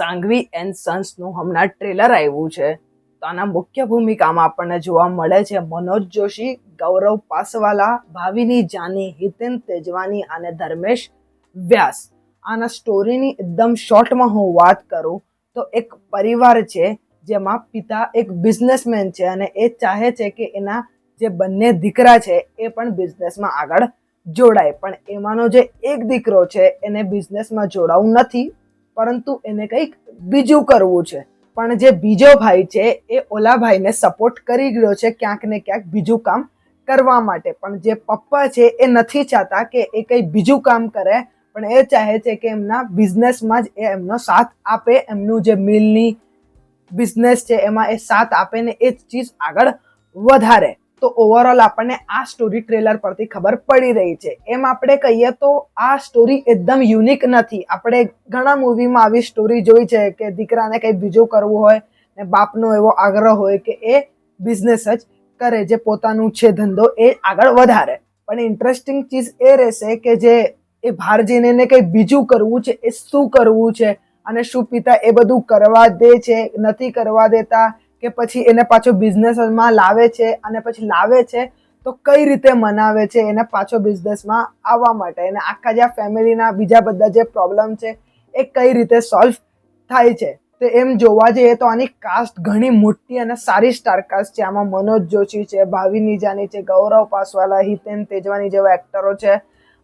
Sanghvi and સન્સનું હમણાં trailer આવ્યું છે. તો આના મુખ્ય ભૂમિકામાં આપણને જોવા મળે છે મનોજ જોશી, ગૌરવ પાસવાલા, ભાવિની જાની, હિતેન તેજવાની અને ધર્મેશ વ્યાસ. આના સ્ટોરીની એકદમ શોર્ટમાં હું વાત કરું તો એક પરિવાર છે જેમાં પિતા એક બિઝનેસમેન છે અને એ ચાહે છે કે એના જે બંને દીકરા છે એ પણ બિઝનેસમાં આગળ જોડાય, પણ એમાંનો જે એક દીકરો છે એને બિઝનેસમાં જોડાવું નથી, પરંતુ એને કંઈક બીજું કરવું છે. પણ જે બીજો ભાઈ છે એ ઓલા ભાઈને સપોર્ટ કરી ગયો છે ક્યાંક ને ક્યાંક બીજું કામ કરવા માટે. પણ જે પપ્પા છે એ નથી ચાહતા કે એ કંઈ બીજું કામ કરે, પણ એ ચાહે છે કે એમના બિઝનેસમાં જ એ એમનો સાથ આપે, એમનું જે મિલની બિઝનેસ છે એમાં એ સાથ આપે ને એ ચીજ આગળ વધારે. તો ઓવરઓલ આપણને આ સ્ટોરી ટ્રેલર પરથી ખબર પડી રહી છે. એમ આપણે કહીએ તો આ સ્ટોરી એકદમ યુનિક નથી. આપણે ઘણા મૂવીમાં આવી સ્ટોરી જોઈ છે કે દીકરાને કંઈ બીજું કરવું હોય ને બાપનો એવો આગ્રહ હોય કે એ બિઝનેસ જ કરે, જે પોતાનું છે ધંધો એ આગળ વધારે. પણ ઇન્ટરેસ્ટિંગ ચીજ એ રહેશે કે જે એ બહાર જઈને એને કંઈ બીજું કરવું છે, એ શું કરવું છે અને શું પિતા એ બધું કરવા દે છે, નથી કરવા દેતા, કે પછી એને પાછો બિઝનેસમાં લાવે છે અને પછી લાવે છે તો કઈ રીતે મનાવે છે એને પાછો બિઝનેસમાં આવવા માટે, અને આખા જે ફેમિલીના બીજા બધા જે પ્રોબ્લેમ છે એ કઈ રીતે સોલ્વ થાય છે. તો એમ જોવા જઈએ તો આની કાસ્ટ ઘણી મોટી અને સારી સ્ટાર કાસ્ટ છે. આમાં મનોજ જોશી છે, ભાવિની જાની છે, ગૌરવ પાસવાલા, હિતેન તેજવાની જેવા એક્ટરો છે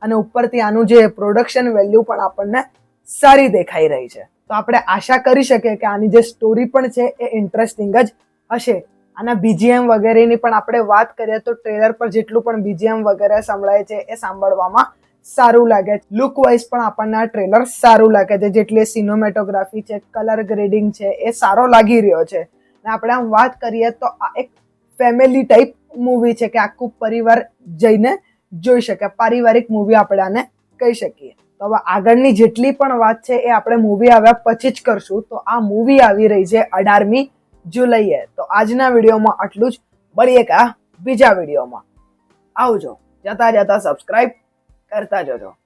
અને ઉપરથી આનું જે પ્રોડક્શન વેલ્યુ પણ આપણને સારી દેખાઈ રહી છે. તો આપણે આશા કરી શકીએ કે આની જે સ્ટોરી પણ છે એ ઇન્ટરેસ્ટિંગ જ હશે. આના બીજીએમ વગેરેની પણ આપણે વાત કરીએ તો ટ્રેલર પર જેટલું પણ બીજીએમ વગેરે સંભળાય છે એ સાંભળવામાં સારું લાગે છે. લુક વાઇઝ પણ આપણને આ ટ્રેલર સારું લાગે છે. જેટલી સિનેમેટોગ્રાફી છે, કલર ગ્રેડિંગ છે એ સારો લાગી રહ્યો છે. અને આપણે આમ વાત કરીએ તો આ એક ફેમિલી ટાઈપ મૂવી છે કે આખું પરિવાર જઈને જોઈ શકે. પારિવારિક મૂવી આપણે આને કહી શકીએ. તો હવે આગળની જેટલી પણ વાત છે એ આપણે મૂવી આવ્યા પછી જ કરશું. તો આ મૂવી આવી રહી છે 18મી જુલાઈએ. તો આજના વિડીયોમાં આટલું જ. મળીએ કા બીજા વિડીયોમાં. આવજો. જતા જતા સબસ્ક્રાઇબ કરતા જજો.